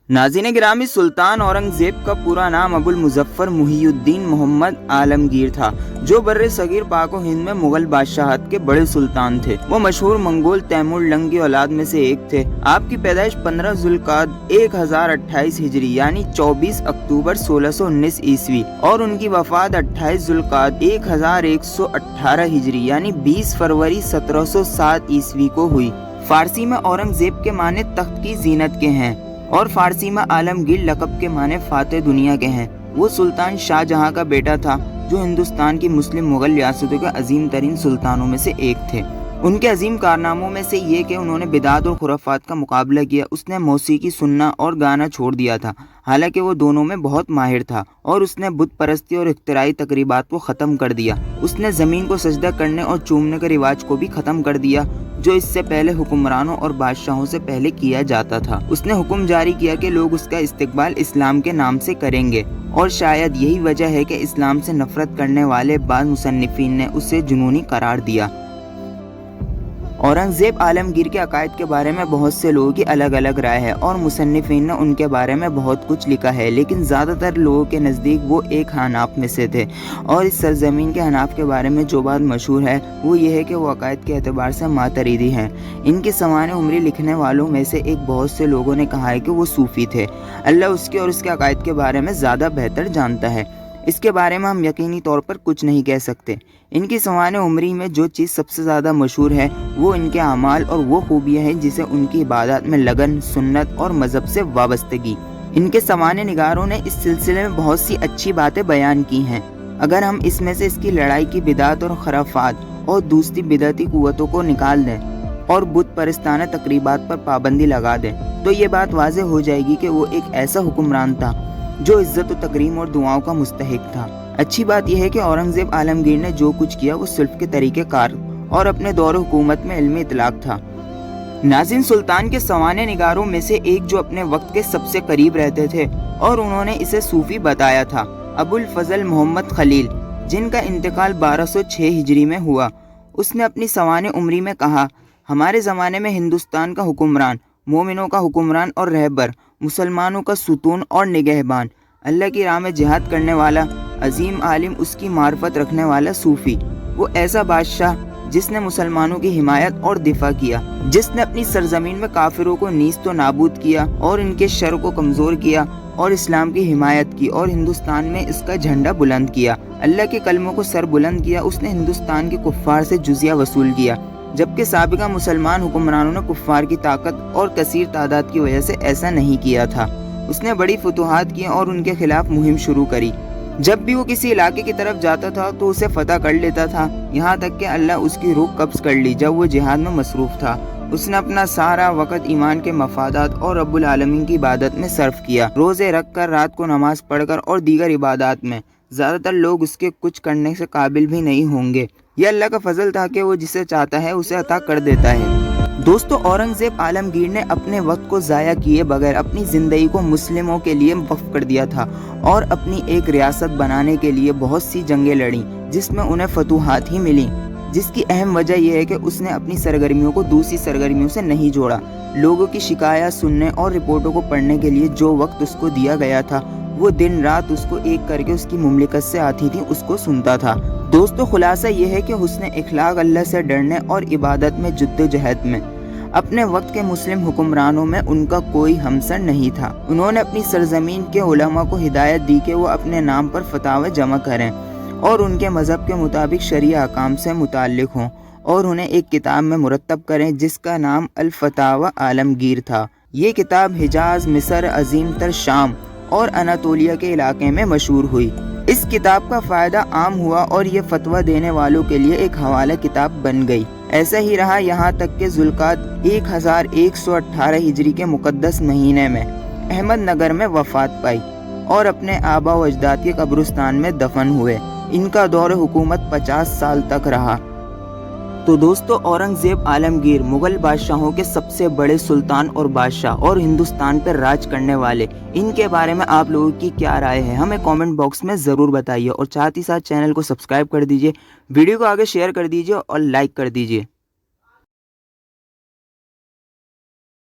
नाज़रीन गिरामी, सुल्तान औरंगज़ेब का पूरा नाम अबुल मुज़फ़्फ़र मुहियुद्दीन मोहम्मद आलमगीर था, जो बर्रे सगीर पाक व हिंद में मुगल बादशाहत के बड़े सुल्तान थे। वो मशहूर मंगोल तैमूर लंग की औलाद में से एक थे। आपकी पैदाइश 15 ज़ुल्क़ाद 1028 हिजरी यानी 24 अक्टूबर 1619 ईस्वी और उनकी वफ़ात 28 ज़ुल्क़ाद 1118 हिजरी यानी 20 फरवरी 1707 ईस्वी को हुई। फारसी में औरंगज़ेब के माने तख्त की जीनत के हैं और फारसी में आलमगीर लक़ब के माने फातेह दुनिया के हैं। वो सुल्तान शाहजहां का बेटा था, जो हिंदुस्तान की मुस्लिम मुगल रियासतों के अजीम तरीन सुल्तानों में से एक थे। उनके अजीम कारनामों में से ये कि उन्होंने बिदात और खुराफात का मुकाबला किया। उसने मौसीकी सुनना और गाना छोड़ दिया था, हालांकि वो दोनों में बहुत माहिर था। और उसने बुत परस्ती और इख्तिराई तकरीबात को ख़त्म कर दिया। उसने ज़मीन को सजदा करने और चूमने के रिवाज को भी ख़त्म कर दिया, जो इससे पहले हुक्मरानों और बादशाहों से पहले किया जाता था। उसने हुक्म जारी किया कि लोग उसका इस्तिकबाल इस्लाम के नाम से करेंगे, और शायद यही वजह है कि इस्लाम से नफरत करने वाले बाद मुसन्निफीन ने उसे जुनूनी करार दिया। औरंगज़ेब आलमगीर के अकायद के बारे में बहुत से लोगों की अलग अलग राय है और मुसन्निफीन ने उनके बारे में बहुत कुछ लिखा है, लेकिन ज़्यादातर लोगों के नज़दीक वो एक हनाफ में से थे। और इस सरजमीन के हनाफ के बारे में जो बात मशहूर है वो ये है कि वो अकायद के एतबार से मातरीदी हैं। इनकी सवाने उम्री लिखने वालों में से एक बहुत से लोगों ने कहा है कि वो सूफ़ी थे। अल्लाह उसके और उसके अकायद के बारे में ज़्यादा बेहतर जानता है। इसके बारे में हम यकीनी तौर पर कुछ नहीं कह सकते। इनकी सवाने उम्री में जो चीज़ सबसे ज़्यादा मशहूर है वो इनके अमाल और वो खूबियाँ हैं जिसे उनकी इबादत में लगन, सुन्नत और मज़हब से वाबस्तगी। इनके सवाने निगारों ने इस सिलसिले में बहुत सी अच्छी बातें बयान की हैं। अगर हम इसमें से इसकी लड़ाई की बिदात और खराफात और दूसरी बिदअती कुव्वतों को निकाल दें और बुत परस्ताना तकरीबात पर पाबंदी लगा दें, तो ये बात वाज़ेह हो जाएगी कि वो एक ऐसा हुक्मरान था जो इज्जत व तकरीम और दुआओं का मुस्तहिक था। अच्छी बात यह है कि औरंगज़ेब आलमगीर ने जो कुछ किया वो सिल्फ के तरीके कार और अपने दौर हुकूमत में इल्मी इतलाक था। नाज़रीन, सुल्तान के सवाने निगारों में से एक जो अपने वक्त के सबसे करीब रहते थे और उन्होंने इसे सूफ़ी बताया था, अबुल फजल मोहम्मद खलील, जिनका इंतकाल 1206 हिजरी में हुआ। उसने अपनी सवाने उम्री में कहा, हमारे ज़माने में हिंदुस्तान का हुक्मरान, मोमिनों का हुक्मरान और रहबर, मुसलमानों का सुतून और निगहबान, अल्लाह की राह में जिहाद करने वाला, अजीम आलिम, उसकी मार्फत रखने वाला सूफ़ी, वो ऐसा बादशाह जिसने मुसलमानों की हिमायत और दिफा किया, जिसने अपनी सरजमीन में काफिरों को नीस्त व नाबूद किया और इनके शर को कमज़ोर किया और इस्लाम की हिमायत की और हिंदुस्तान में इसका झंडा बुलंद किया, अल्लाह के कलमों को सर बुलंद किया। उसने हिंदुस्तान के कुफ्फार से जुजिया वसूल किया, जबकि साबिका मुसलमान हुक्मरानों ने कुफ्फार की ताकत और कसीर तादाद की वजह से ऐसा नहीं किया था। उसने बड़ी फतूहात की और उनके खिलाफ मुहिम शुरू करी। जब भी वो किसी इलाके की तरफ जाता था तो उसे फतह कर लेता था, यहाँ तक कि अल्लाह उसकी रूह कब्ज़ कर ली जब वो जिहाद में मसरूफ़ था। उसने अपना सारा वक़्त ईमान के मफादात और रब्बुल आलमीन की इबादत में सर्फ किया, रोज़े रख कर, रात को नमाज पढ़कर और दीगर इबादत में। ज़्यादातर लोग उसके कुछ करने से काबिल भी नहीं होंगे। यह अल्लाह का फजल था कि वो जिसे चाहता है उसे अता कर देता है। दोस्तों, औरंगज़ेब आलमगीर ने अपने वक्त को ज़ाया किए बगैर अपनी ज़िंदगी को मुस्लिमों के लिए वक्फ कर दिया था और अपनी एक रियासत बनाने के लिए बहुत सी जंगें लड़ी, जिसमें उन्हें फतूहात ही मिली। जिसकी अहम वजह यह है कि उसने अपनी सरगर्मियों को दूसरी सरगर्मियों से नहीं जोड़ा। लोगों की शिकायत सुनने और रिपोर्टों को पढ़ने के लिए जो वक्त उसको दिया गया था, वो दिन रात उसको एक करके उसकी मुमलिकत से आती थी उसको सुनता था। दोस्तों, खुलासा ये है कि हुस्न इखलाक, अल्लाह से डरने और इबादत में जद्दोजहद में अपने वक्त के मुस्लिम हुक्मरानों में उनका कोई हमसर नहीं था। उन्होंने अपनी सरजमीन के उलमा को हिदायत दी कि वो अपने नाम पर फतावा जमा करें और उनके मज़हब के मुताबिक शरिया अहकाम से मुताल्लिक़ हों और उन्हें एक किताब में मुरत्तब करें जिसका नाम अल फतावा आलमगीर था। ये किताब हिजाज, मिस्र, अजीम तर शाम और अनातोलिया के इलाके में मशहूर हुई। इस किताब का फ़ायदा आम हुआ और ये फतवा देने वालों के लिए एक हवाला किताब बन गई। ऐसा ही रहा यहाँ तक कि ज़ुल्क़ाद 1118 हिजरी के मुक़द्दस महीने में अहमदनगर में वफ़ात पाई और अपने आबा व अजदाद के कब्रिस्तान में दफन हुए। इनका दौर हुकूमत 50 साल तक रहा। तो दोस्तों, औरंगज़ेब आलमगीर मुग़ल बादशाहों के सबसे बड़े सुल्तान और बादशाह और हिंदुस्तान पर राज करने वाले, इनके बारे में आप लोगों की क्या राय है हमें कमेंट बॉक्स में ज़रूर बताइए और साथ ही साथ चैनल को सब्सक्राइब कर दीजिए, वीडियो को आगे शेयर कर दीजिए और लाइक कर दीजिए।